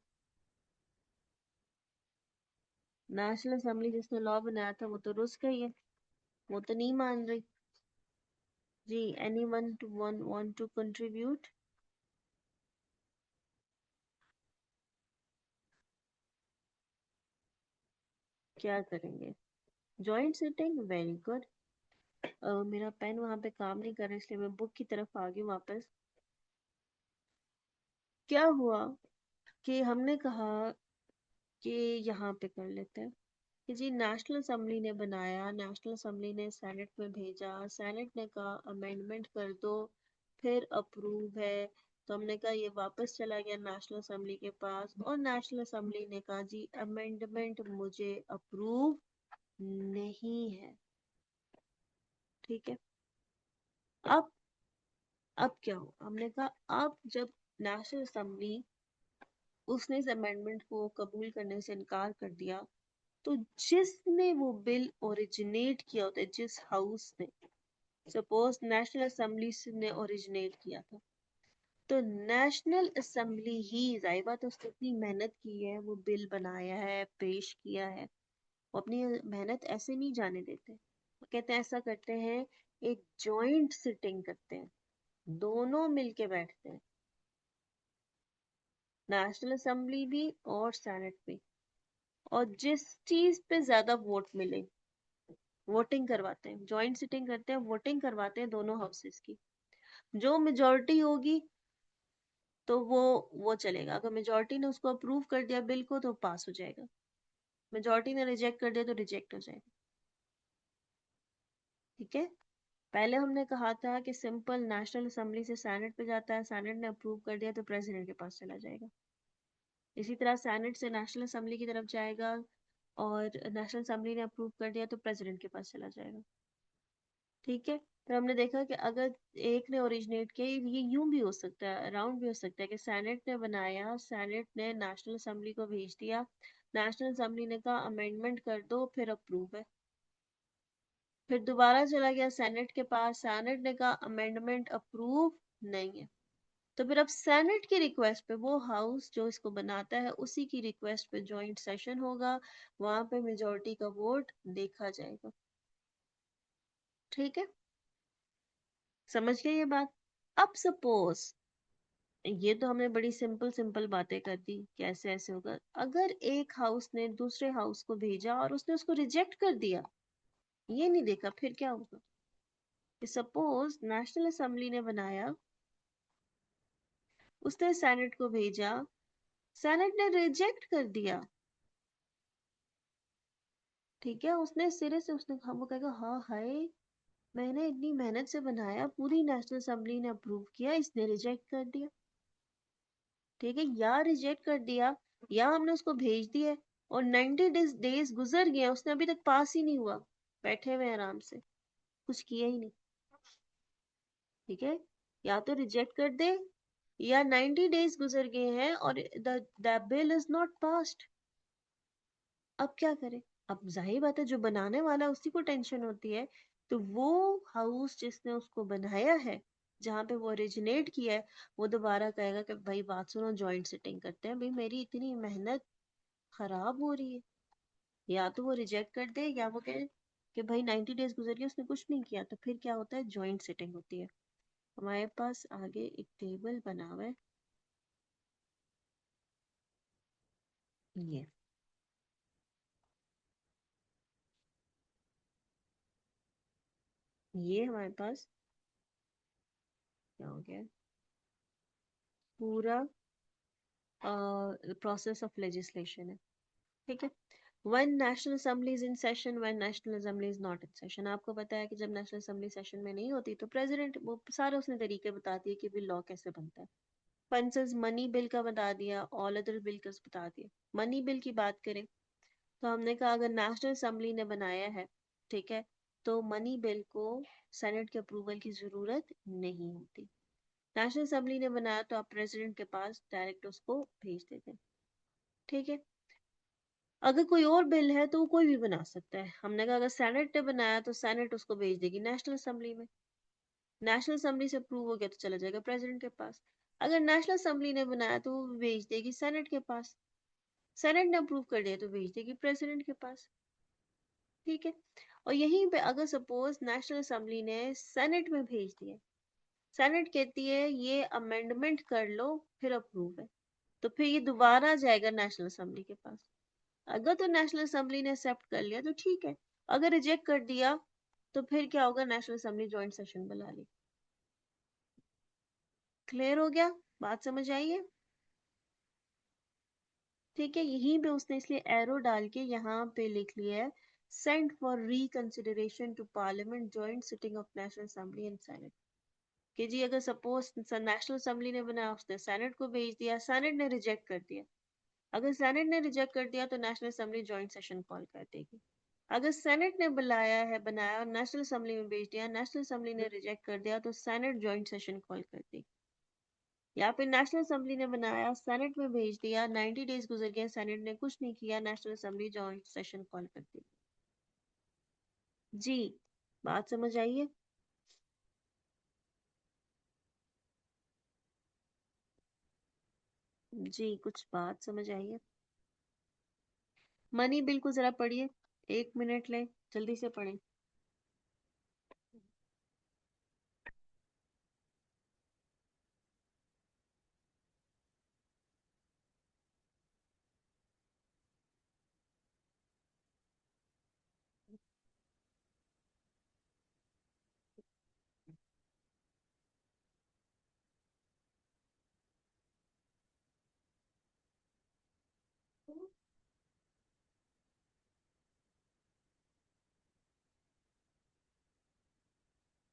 नेशनल असेंबली जिसने लॉ बनाया था वो तो रुस गई है, वो तो नहीं मान रही। जी, anyone to one want to contribute. क्या करेंगे, जॉइंट सिटिंग, वेरी गुड। मेरा पेन वहां पे काम नहीं कर रहा इसलिए मैं बुक की तरफ आ गई वापस। क्या हुआ कि हमने कहा कि यहाँ पे कर लेते हैं कि जी नेशनल असेंबली ने बनाया, नेशनल असेंबली ने सेनेट में भेजा, सेनेट ने कहा अमेंडमेंट कर दो, फिर अप्रूव है। तो हमने कहा ये वापस चला गया नेशनल असेंबली के पास, और नेशनल असेंबली ने कहा जी अमेंडमेंट मुझे अप्रूव नहीं है। ठीक है। अब अब क्या हो, हमने कहा अब जब नेशनल असेंबली उसने इस अमेंडमेंट को कबूल करने से इनकार कर दिया, तो जिसने वो बिल ओरिजिनेट किया होता है, जिस हाउस ने, सपोज नेशनल असेंबली ने ओरिजिनेट किया था, तो नेशनल असेंबली ही, जाहिर बात है उसने इतनी मेहनत की है, वो बिल बनाया है, पेश किया है, वो अपनी मेहनत ऐसे नहीं जाने देते। वो कहते हैं ऐसा करते हैं, एक जॉइंट सिटिंग करते हैं, दोनों मिलके बैठते हैं, नेशनल असेंबली भी और सेनेट भी, और जिस चीज पे ज्यादा वोट मिले वोटिंग करवाते हैं, जॉइंट सिटिंग करते हैं, वोटिंग करवाते हैं दोनों हाउसेस की। जो मेजोरिटी होगी तो वो चलेगा, अगर मेजोरिटी ने उसको अप्रूव कर दिया बिल को तो पास हो जाएगा, मेजोरिटी ने रिजेक्ट कर दिया तो रिजेक्ट हो जाएगा। ठीक है। पहले हमने कहा था कि सिंपल नेशनल असेंबली से सेनेट पे जाता है, सेनेट ने अप्रूव कर दिया तो प्रेसिडेंट के पास चला जाएगा। इसी तरह सेनेट से नेशनल असेंबली की तरफ जाएगा, और नेशनल असेंबली ने अप्रूव कर दिया तो प्रेसिडेंट के पास चला जाएगा। ठीक है। तो हमने देखा कि अगर एक ने ओरिजिनेट किया, ये यूं भी हो सकता है, अराउंड भी हो सकता है कि सेनेट ने बनाया, सेनेट ने नेशनल असेंबली को भेज दिया, नेशनल असेंबली ने कहा अमेंडमेंट कर दो, फिर अप्रूव है, फिर दोबारा चला गया सेनेट के पास, सेनेट ने कहा अमेंडमेंट अप्रूव नहीं है। तो फिर अब सेनेट की रिक्वेस्ट पे, वो हाउस जो इसको बनाता है उसी की रिक्वेस्ट पे जॉइंट सेशन होगा, वहां पे मेजोरिटी का वोट देखा जाएगा। ठीक है, समझ गए ये बात। अब सपोज, ये तो हमने बड़ी सिंपल सिंपल बातें कर दी, कैसे ऐसे होगा, अगर एक हाउस ने दूसरे हाउस को भेजा और उसने उसको रिजेक्ट कर दिया, ये नहीं देखा, फिर क्या होगा। सपोज नेशनल असेंबली ने बनाया, उसने सेनेट को भेजा, सेनेट ने रिजेक्ट कर दिया, ठीक है, उसने सिरे से उसने कहा, वो कहेगा हाँ हाय, मैंने इतनी मेहनत से बनाया, पूरी नेशनल असेंबली ने अप्रूव किया, इसने रिजेक्ट कर दिया। ठीक है, या रिजेक्ट कर दिया, या हमने उसको भेज दिया और 90 डेज गुजर गए, उसने अभी तक पास ही नहीं हुआ, बैठे हुए आराम से, कुछ किया ही नहीं। ठीक है, या तो रिजेक्ट कर दे, या 90 डेज गुजर गए हैं और the bill is not passed. अब क्या करें। अब जाहिर बात है जो बनाने वाला उसी को टेंशन होती है, तो वो हाउस जिसने उसको बनाया है, जहाँ पे वो ओरिजिनेट किया है, वो दोबारा कहेगा कि भाई बात सुनो, जॉइंट सिटिंग करते हैं, भाई मेरी इतनी मेहनत खराब हो रही है। या तो वो रिजेक्ट कर दे, या वो कहे कि भाई 90 डेज गुजर गए, उसने कुछ नहीं किया, तो फिर क्या होता है, जॉइंट सिटिंग होती है। हमारे पास आगे एक टेबल बना हुआ है, ये हमारे पास क्या हो गया, पूरा प्रोसेस ऑफ लेजिस्लेशन है। ठीक है। When National Assembly is in session, when National Assembly is not in session, आपको पता है कि जब नेशनल असेंबली सेशन में नहीं होती तो प्रेसिडेंट वो सारे उसने तरीके बताती है कि भी लॉ कैसे बनता है। फंसेस मनी बिल का बता दिया, ऑल अदर बिल का बता दिया। मनी बिल की बात करें तो हमने कहा अगर नेशनल असेंबली ने बनाया है, ठीक है, तो मनी बिल को सेनेट के अप्रूवल की जरूरत नहीं होती। नेशनल असेंबली ने बनाया तो आप प्रेसिडेंट के पास डायरेक्ट उसको भेज देते हैं। ठीक है। अगर कोई और बिल है तो वो कोई भी बना सकता है, हमने कहा अगर सेनेट ने बनाया तो सेनेट उसको भेज देगी नेशनल असेंबली में, नेशनल असेंबली से अप्रूव हो गया तो चला जाएगा प्रेसिडेंट के पास। अगर नेशनल असेंबली ने बनाया तो वो भेज देगी सेनेट के पास, सेनेट ने अप्रूव कर दिया तो भेज देगी प्रेसिडेंट के पास। ठीक है। और यहीं पे अगर सपोज नेशनल असेंबली ने सेनेट में भेज दिया, सेनेट कहती है ये अमेंडमेंट कर लो, फिर अप्रूव है, तो फिर ये दोबारा जाएगा नेशनल असेंबली के पास। अगर तो नेशनल असेंबली ने एक्सेप्ट कर लिया तो ठीक है, अगर रिजेक्ट कर दिया तो फिर क्या होगा, नेशनल असेंबली जॉइंट सेशन बुला ली। क्लियर हो गया, बात समझ आई है। ठीक है, यहीं पे उसने इसलिए एरो डाल के यहाँ पे लिख लिया है, sent for reconsideration to parliament joint sitting of national assembly and senate. कि जी अगर सपोज नेशनल असेंबली ने बनाया, उसने सेनेट को भेज दिया, सेनेट ने रिजेक्ट कर दिया। अगर सेनेट ने रिजेक्ट कर दिया तो national assembly joint session call कर देगी। अगर सेनेट ने बुलाया है, बनाया और नेशनल असेंबली में भेज दिया, नेशनल असेंबली ने रिजेक्ट कर दिया, तो सेनेट जॉइंट सेशन कॉल कर देगी। या फिर नेशनल असेंबली ने बनाया, सेनेट में भेज दिया, 90 डेज गुजर गए, सेनेट ने कुछ नहीं किया, national assembly joint session call कर दी। जी, बात समझ आई है? जी, कुछ बात समझ आई है? मनी बिल को जरा पढ़िए, 1 मिनट ले, जल्दी से पढ़ें।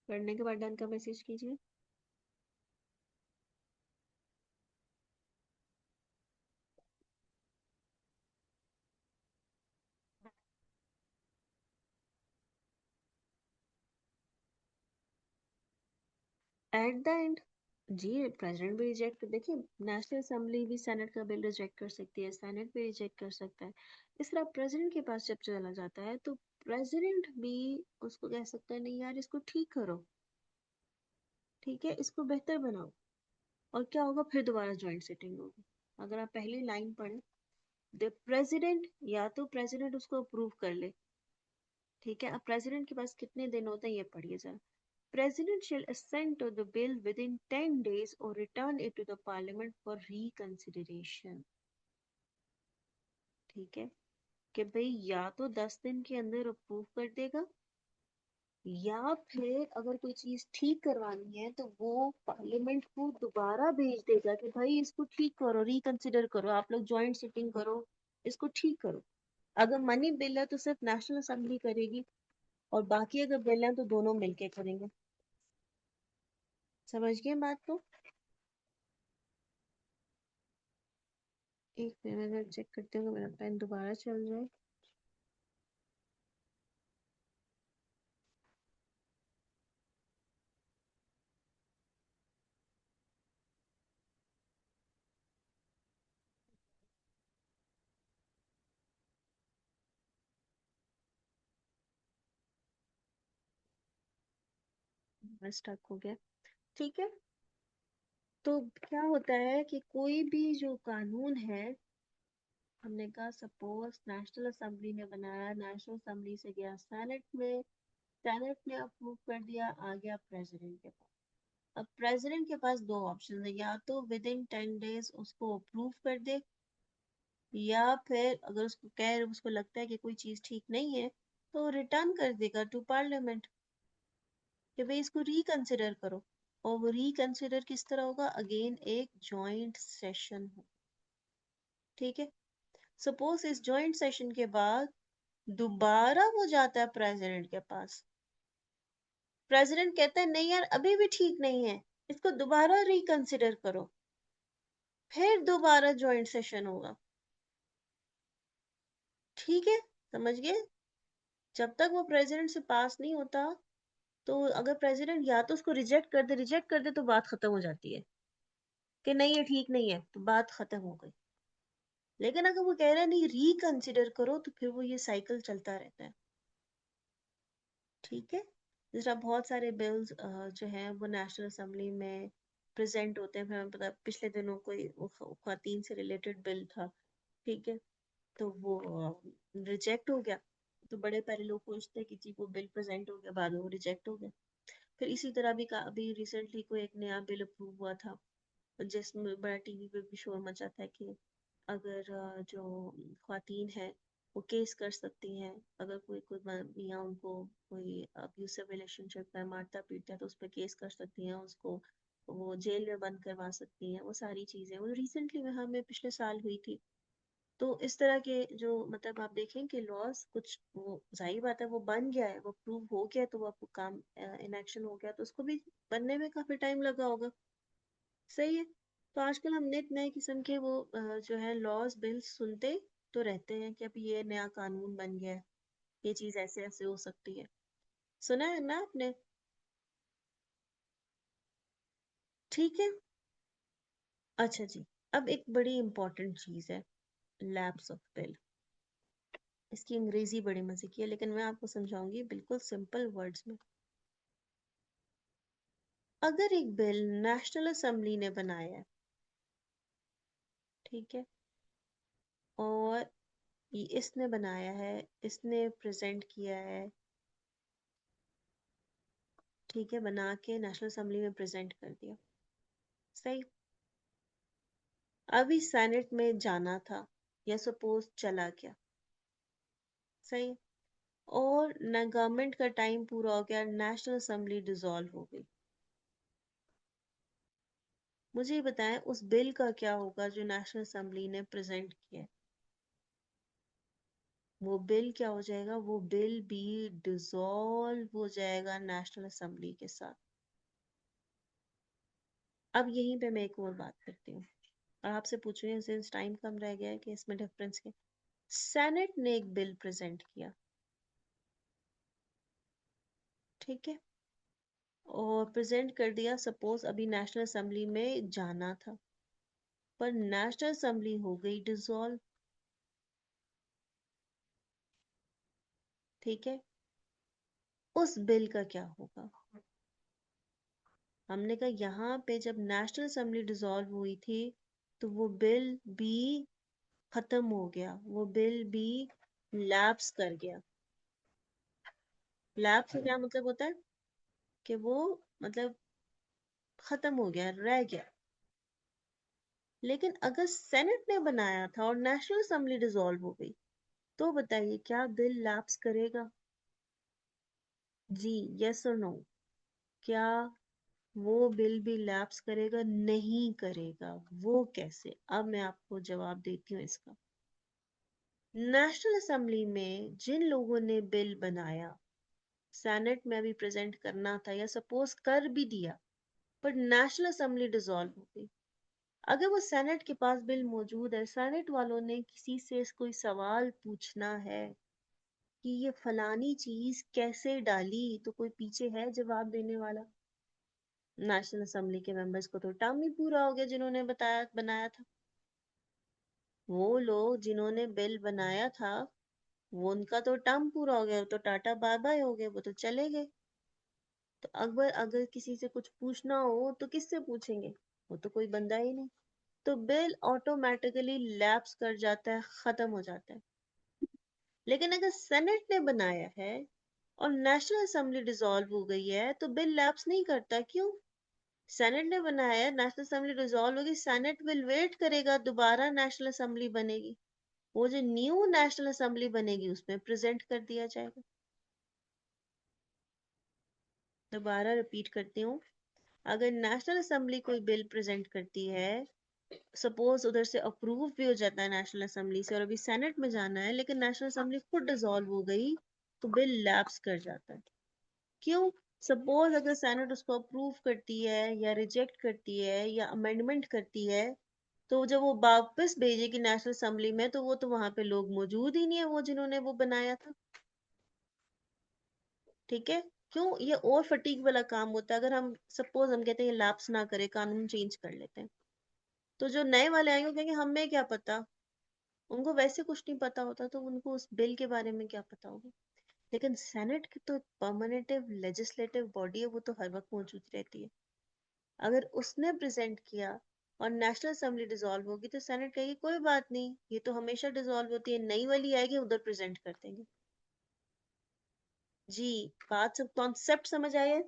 पढ़ने के बाद डन का मैसेज कीजिए। एट द एंड, जी प्रेसिडेंट भी रिजेक्ट कर, देखिए नेशनल असेंबली भी सेनेट का बिल रिजेक्ट कर सकती है, सेनेट भी रिजेक्ट कर सकता है। इस तरह प्रेसिडेंट के पास जब चला जाता है तो प्रेसिडेंट भी उसको कह सकता है, नहीं यार इसको ठीक करो, ठीक है, इसको बेहतर बनाओ। और क्या होगा, फिर दोबारा ज्वाइंट सिटिंग होगी। अगर आप पहली लाइन पढ़ें, द प्रेसिडेंट, या तो प्रेसिडेंट उसको अप्रूव कर ले, ठीक है। अब प्रेसिडेंट के पास कितने दिन होते हैं ये पढ़िए जरा। President shall assent to the bill within 10 days or return it to the parliament for reconsideration। ठीक है, कि भाई या तो 10 दिन के अंदर अप्रूव कर देगा, या फिर अगर कोई चीज ठीक करवानी है तो वो पार्लियामेंट को दोबारा भेज देगा कि भाई इसको ठीक करो, रिकंसिडर करो, आप लोग ज्वाइंट सिटिंग करो, इसको ठीक करो। अगर मनी बिल है तो सिर्फ नेशनल असेंबली करेगी, और बाकी अगर बिल है तो दोनों मिलके करेंगे। समझ गए बात को? एक मिनट में चेक करती हूँ कि मेरा पेन दोबारा चल जाए। स्टक हो गया, ठीक है। तो क्या होता है कि कोई भी जो कानून है, हमने कहा सपोज नेशनल असेंबली ने बनाया, नेशनल असेंबली से गया सेनेट में, सेनेट ने अप्रूव कर दिया, आ गया प्रेसिडेंट के पास। अब प्रेसिडेंट के पास दो ऑप्शन है, या तो विद इन 10 डेज उसको अप्रूव कर दे, या फिर अगर उसको लगता है कि कोई चीज ठीक नहीं है तो रिटर्न कर देगा टू पार्लियामेंट, कि भाई इसको रिकंसिडर करो। और वो रिकंसिडर किस तरह होगा, अगेन एक जॉइंट सेशन हो, ठीक है। सपोज इस जॉइंट सेशन के बाद दोबारा वो जाता है प्रेसिडेंट के पास, प्रेसिडेंट कहता है नहीं यार अभी भी ठीक नहीं है, इसको दोबारा रिकंसिडर करो, फिर दोबारा जॉइंट सेशन होगा, ठीक है। समझ गए? जब तक वो प्रेसिडेंट से पास नहीं होता, तो अगर प्रेसिडेंट या तो उसको रिजेक्ट कर दे तो बात खत्म हो जाती है, कि नहीं ये ठीक नहीं है, तो बात खत्म हो गई। लेकिन अगर वो कह रहा है नहीं रिकंसिडर करो, तो फिर वो ये साइकिल चलता रहता है, ठीक है। जिस तरह बहुत सारे बिल्स जो हैं वो नेशनल असेंबली में प्रेजेंट होते हैं, फिर हमें पता पिछले दिनों कोई खातन से रिलेटेड बिल था, ठीक है, तो वो रिजेक्ट हो गया। तो बड़े पहले लोग पूछते हैं कि जी वो बिल प्रेजेंट हो गया, बाद में वो रिजेक्ट हो गया। फिर इसी तरह भी अभी रिसेंटली कोई एक नया बिल अप्रूव हुआ था, जिसमें बड़ा टीवी पे भी शोर मचा था कि अगर जो ख्वातीन है वो केस कर सकती हैं, अगर कोई कोई मियाँ उनको कोई अब्यूसिव रिलेशनशिप में मारता पीटता है तो उस पर केस कर सकती हैं, उसको वो जेल में बंद करवा सकती हैं, वो सारी चीजें वो रिसेंटली में हमें पिछले साल हुई थी। तो इस तरह के जो मतलब आप देखें कि लॉस कुछ वो जाहिर बात है वो बन गया है, वो प्रूव हो गया, तो वो आपको काम इन एक्शन हो गया, तो उसको भी बनने में काफी टाइम लगा होगा। सही है। तो आजकल हम नित नए किस्म के वो जो है लॉज बिल्स सुनते तो रहते हैं कि अभी ये नया कानून बन गया है, ये चीज ऐसे ऐसे हो सकती है। सुना है ना आपने? ठीक है। अच्छा जी। अब एक बड़ी इंपॉर्टेंट चीज है, लैप्स ऑफ बिल। इसकी अंग्रेजी बड़ी मजे की है, लेकिन मैं आपको समझाऊंगी बिल्कुल सिंपल वर्ड्स में। अगर एक बिल नेशनल असेंबली ने बनाया है, ठीक है, और इसने बनाया है, इसने प्रेजेंट किया है, ठीक है, बना के नेशनल असेंबली में प्रेजेंट कर दिया, सही। अभी सेनेट में जाना था, या सपोज चला गया, सही। और न गवर्नमेंट का टाइम पूरा हो गया, नेशनल असेंबली डिसॉल्व हो गई। मुझे ये बताएं उस बिल का क्या होगा जो नेशनल असेंबली ने प्रेजेंट किया है? वो बिल क्या हो जाएगा? वो बिल भी डिसॉल्व हो जाएगा नेशनल असेंबली के साथ। अब यहीं पे मैं एक और बात करती हूँ और आपसे पूछ रही हूँ, सिंस टाइम कम रह गया है, कि इसमें डिफरेंस क्या। सेनेट ने एक बिल प्रेजेंट किया, ठीक है, और प्रेजेंट कर दिया, सपोज अभी नेशनल असेंबली में जाना था, पर नेशनल असेंबली हो गई डिसॉल्व, ठीक है। उस बिल का क्या होगा? हमने कहा यहाँ पे जब नेशनल असेंबली डिसॉल्व हुई थी, तो वो बिल भी खत्म हो गया, वो बिल भी लैप्स कर गया। लैप्स का क्या मतलब होता है? कि वो मतलब खत्म हो गया, रह गया। लेकिन अगर सेनेट ने बनाया था और नेशनल असेंबली डिसॉल्व हो गई, तो बताइए क्या बिल लैप्स करेगा? जी, यस और नो? क्या वो बिल भी लैप्स करेगा? नहीं करेगा। वो कैसे? अब मैं आपको जवाब देती हूँ इसका। नेशनल असेंबली में जिन लोगों ने बिल बनाया, सेनेट में भी प्रेजेंट करना था, या सपोज कर भी दिया, पर नेशनल असेंबली डिसॉल्व हो गई। अगर वो सेनेट के पास बिल मौजूद है, सेनेट वालों ने किसी से कोई सवाल पूछना है कि ये फलानी चीज कैसे डाली, तो कोई पीछे है जवाब देने वाला? नेशनल असेंबली के मेंबर्स को तो टर्म ही पूरा हो गया जिन्होंने बताया बनाया था। वो लोग जिन्होंने बिल बनाया था, वो उनका तो टर्म पूरा हो गया, वो तो टाटा बाय बाय हो गए, वो तो चले गए। तो अगर अगर किसी से कुछ पूछना हो तो किससे पूछेंगे? वो तो कोई बंदा ही नहीं। तो बिल ऑटोमेटिकली लैप्स कर जाता है, खत्म हो जाता है। लेकिन अगर सेनेट ने बनाया है और नेशनल असेंबली डिसॉल्व हो गई है, तो बिल लैप्स नहीं करता। क्यों? सेनेट ने बनाया है, नेशनल असेंबली डिसॉल्व होगी, सेनेट विल वेट करेगा, दोबारा नेशनल असेंबली बनेगी, वो जो न्यू नेशनल असेंबली बनेगी उसमें प्रेजेंट कर दिया जाएगा। दोबारा रिपीट करती हूँ, अगर नेशनल असेंबली कोई बिल प्रेजेंट करती है, सपोज उधर से अप्रूव भी हो जाता है नेशनल असेंबली से, और अभी सेनेट में जाना है, लेकिन नेशनल असेंबली खुद डिसॉल्व हो गई, तो बिल लैप्स कर जाता है। क्यों? सपोज अगर सेनेट उसको अप्रूव करती है या रिजेक्ट करती है या अमेंडमेंट करती है, तो जब वो वापस भेजेगी नेशनल असेंबली में, तो वो तो वहां पे लोग मौजूद ही नहीं है, वो जिन्होंने वो बनाया था, ठीक है। क्यों? ये और फटीक वाला काम होता है। अगर हम सपोज हम कहते हैं लैप्स ना करे, कानून चेंज कर लेते हैं, तो जो नए वाले आएंगे वो कहेंगे हमें क्या पता, उनको वैसे कुछ नहीं पता होता, तो उनको उस बिल के बारे में क्या पता होगा। लेकिन सेनेट की तो परमानेंट लेजिस्लेटिव बॉडी है, वो तो हर वक्त मौजूद रहती है। अगर उसने प्रेजेंट किया और नेशनल असेंबली डिसॉल्व होगी, तो सेनेट कहेगी कोई बात नहीं, ये तो हमेशा डिसॉल्व होती है, नई वाली आएगी उधर प्रेजेंट कर देंगे। जी, बात सब कॉन्सेप्ट समझ आए?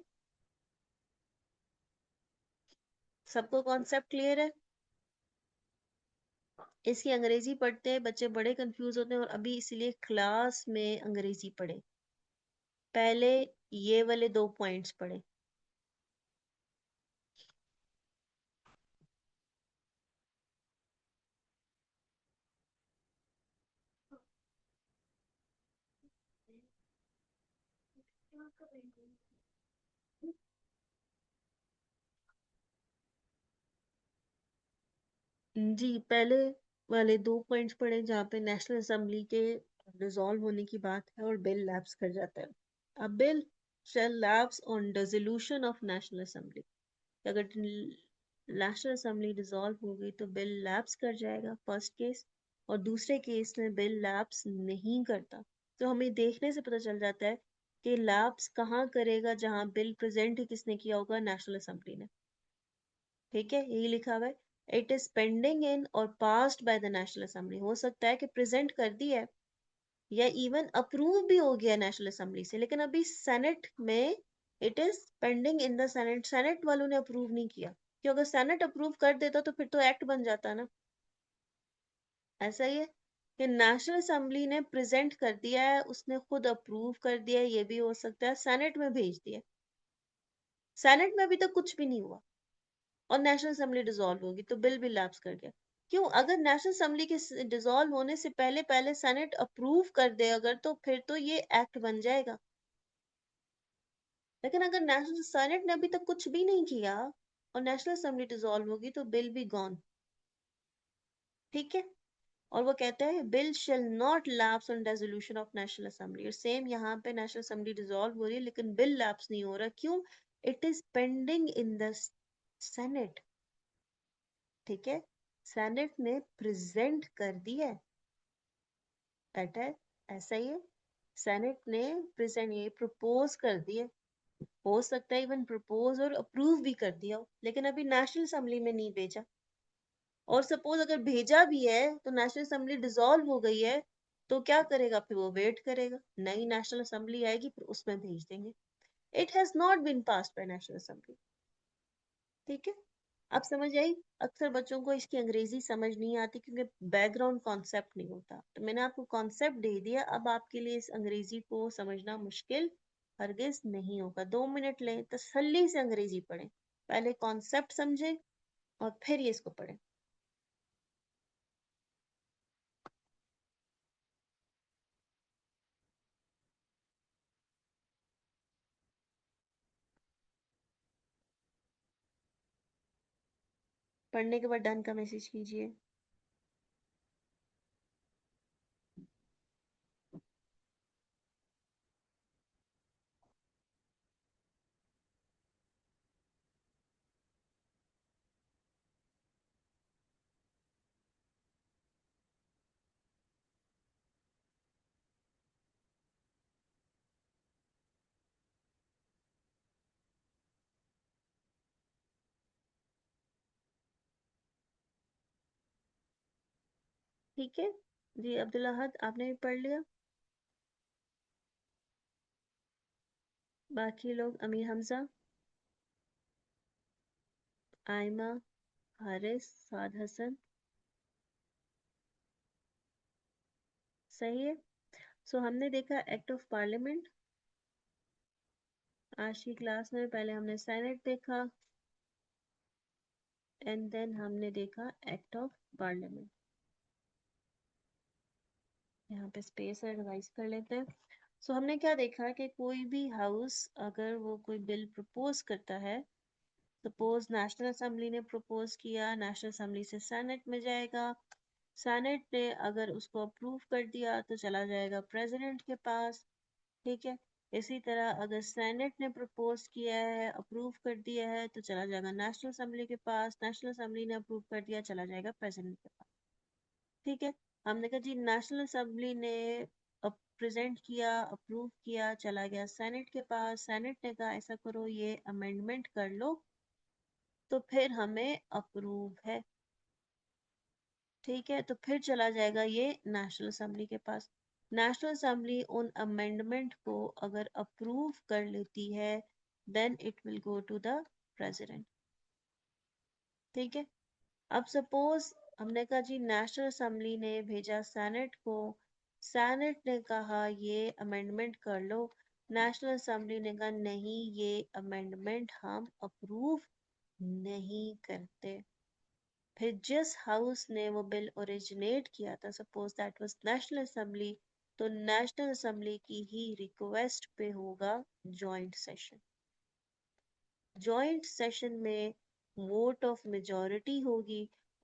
सबको कॉन्सेप्ट क्लियर है? इसकी अंग्रेजी पढ़ते हैं बच्चे, बड़े कंफ्यूज होते हैं, और अभी इसलिए क्लास में अंग्रेजी पढ़े। पहले ये वाले 2 पॉइंट्स पढ़े। जी, पहले वाले 2 पॉइंट्स पढ़े जहाँ पे नेशनल असेंबली के डिसॉल्व होने की बात है और बिल लैप्स कर जाता है। अब bill shall lapse on dissolution of national assembly. अगर नेशनल असेंबली डिसॉल्व हो गई तो बिल लैप्स कर जाएगा, फर्स्ट केस। और दूसरे केस में बिल लैप्स नहीं करता। तो हमें देखने से पता चल जाता है कि लैप्स कहाँ करेगा, जहाँ बिल प्रेजेंट ही किसने किया होगा, नेशनल असेंबली ने। ठीक है, यही लिखा हुआ है, इट इज पेंडिंग इन और passed by the national assembly. हो सकता है कि प्रेजेंट कर दी है या इवन अप्रूव भी हो गया नेशनल असेंबली से, लेकिन अभी सेनेट में it is pending in the senate. Senate वालों ने अप्रूव नहीं किया, क्योंकि अगर सेनेट अप्रूव कर देता तो फिर तो एक्ट बन जाता ना। ऐसा ही है कि नेशनल असेंबली ने प्रेजेंट कर दिया है, उसने खुद अप्रूव कर दिया है, ये भी हो सकता है सेनेट में भेज दिया। सेनेट में अभी तक कुछ भी नहीं हुआ और नेशनल असेंबली डिसॉल्व होगी तो बिल भी लैप्स कर गया। क्यों? अगर नेशनल असेंबली के डिसॉल्व होने से पहले पहले सेनेट अप्रूव कर दे अगर, तो फिर तो ये एक्ट बन जाएगा। लेकिन अगर नेशनल सेनेट ने अभी तक कुछ भी नहीं किया और नेशनल असेंबली डिसॉल्व होगी तो बिल भी गॉन। ठीक है, और वो कहता है bill shall not lapse on resolution of national assembly. और सेम यहाँ पे नेशनल असेंबली डिसॉल्व हो रही है लेकिन बिल लैप्स नहीं हो रहा। क्यों? It is pending in the senate. ठीक है, सेनेट ने प्रेजेंट कर दिया है। बेटा है, ऐसा ही है, सेनेट ने प्रेजेंट ये प्रपोज कर दिया। हो सकता है इवन प्रपोज और अप्रूव भी कर दिया हो, लेकिन अभी नेशनल असेंबली में नहीं भेजा। और सपोज अगर भेजा भी है तो नेशनल असेंबली डिसॉल्व हो गई है, तो क्या करेगा फिर? वो वेट करेगा, नई नेशनल असेंबली आएगी फिर उसमें भेज देंगे। It has not been passed by national assembly. ठीक है, अब समझ आई। अक्सर बच्चों को इसकी अंग्रेजी समझ नहीं आती क्योंकि बैकग्राउंड कॉन्सेप्ट नहीं होता। तो मैंने आपको कॉन्सेप्ट दे दिया, अब आपके लिए इस अंग्रेजी को समझना मुश्किल हरगिज नहीं होगा। 2 मिनट लें, तसल्ली से अंग्रेजी पढ़ें, पहले कॉन्सेप्ट समझें और फिर ये इसको पढ़ें। पढ़ने के बाद डन का मैसेज कीजिए। ठीक है जी, अब्दुल अहद आपने भी पढ़ लिया? बाकी लोग, अमीर हमजा, आयमा, हारिस, साद हसन, सही है। सो हमने देखा एक्ट ऑफ पार्लियामेंट। आज की क्लास में पहले हमने सेनेट देखा एंड देन हमने देखा एक्ट ऑफ पार्लियामेंट। यहाँ पे स्पेस है, रिवाइज कर लेते हैं। सो हमने क्या देखा कि कोई भी हाउस अगर वो कोई बिल प्रपोज करता है, सपोज नेशनल असेंबली ने प्रपोज किया, नेशनल असेंबली से सेनेट में जाएगा, सेनेट ने अगर उसको अप्रूव कर दिया तो चला जाएगा प्रेसिडेंट के पास। ठीक है, इसी तरह अगर सेनेट ने प्रपोज किया है, अप्रूव कर दिया है, तो चला जाएगा नेशनल असेंबली के पास, नेशनल असेंबली ने अप्रूव कर दिया, चला जाएगा प्रेसिडेंट के पास। ठीक है, हमने कहा जी नेशनल असेंबली ने प्रेजेंट किया, अप्रूव किया, चला गया सेनेट के पास, सेनेट ने कहा ऐसा करो, ये अमेंडमेंट कर लो, तो फिर हमें अप्रूव है। ठीक है, तो फिर चला जाएगा ये नेशनल असेंबली के पास। नेशनल असेंबली उन अमेंडमेंट को अगर अप्रूव कर लेती है then it will go to the president. ठीक है, अब सपोज हमने कहा जी नेशनल असेंबली ने भेजा सेनेट को, सेनेट ने कहा ये अमेंडमेंट कर लो, नेशनल असेंबली ने कहा नहीं, ये अमेंडमेंट हम अप्रूव नहीं करते। फिर जिस हाउस ने वो बिल ओरिजिनेट किया था, suppose that was national assembly, तो नेशनल असेंबली की ही रिक्वेस्ट पे होगा जॉइंट सेशन। जॉइंट सेशन में वोट ऑफ मेजॉरिटी होगी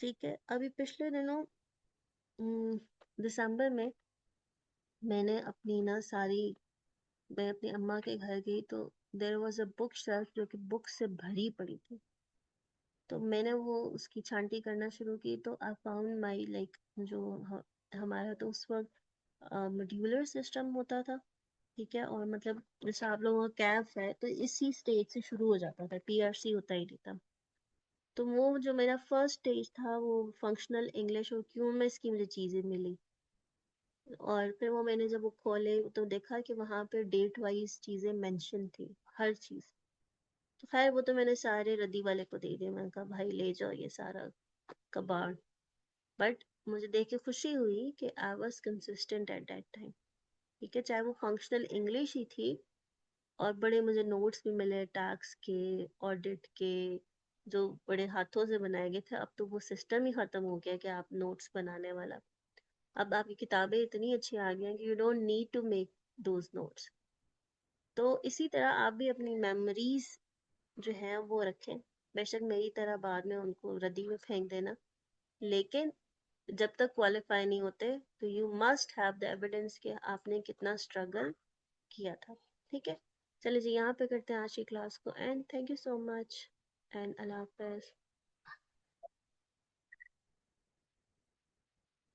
ठीक है, अभी पिछले दिनों दिसंबर में मैंने अपनी ना सारी मैं अपनी अम्मा के घर गई तो there was a book shelf जो कि बुक से भरी पड़ी थी। तो मैंने वो उसकी छांटी करना शुरू की तो आई फाउंड माय लाइक जो हमारा तो उस वक्त मॉड्यूलर सिस्टम होता था। ठीक है, और मतलब जैसे आप लोगों का कैफ है तो इसी स्टेज से शुरू हो जाता था, पीआरसी होता ही नहीं था। तो वो जो मेरा फर्स्ट स्टेज था वो फंक्शनल इंग्लिश और क्यूएमएस की मुझे चीजें मिली। और फिर वो मैंने जब वो खोले तो देखा कि वहां पे डेट वाइज चीजें मेंशन थी, हर चीज। तो खैर वो तो मैंने सारे रद्दी वाले को दे दिए, मैंने कहा भाई ले जाओ ये सारा कबाड़। बट मुझे देख के खुशी हुई कि I was consistent at that time. ठीक है, चाहे वो फंक्शनल इंग्लिश ही थी और बड़े मुझे नोट्स भी मिले टैक्स के, ऑडिट के, जो बड़े हाथों से बनाए गए थे। अब तो वो सिस्टम ही खत्म हो गया कि आप नोट्स बनाने वाला। अब आपकी किताबें इतनी अच्छी आ गई हैं कि you don't need to make those notes. तो इसी तरह आप भी अपनी मेमोरीज जो है वो रखें। बेशक मेरी तरह बाद में उनको रद्दी में फेंक देना, लेकिन जब तक क्वालिफाई नहीं होते तो you must have the evidence कि आपने कितना स्ट्रगल किया था। ठीक है, चलिए जी यहाँ पे करते हैं आज की क्लास को and thank you so much and Allah Hafiz.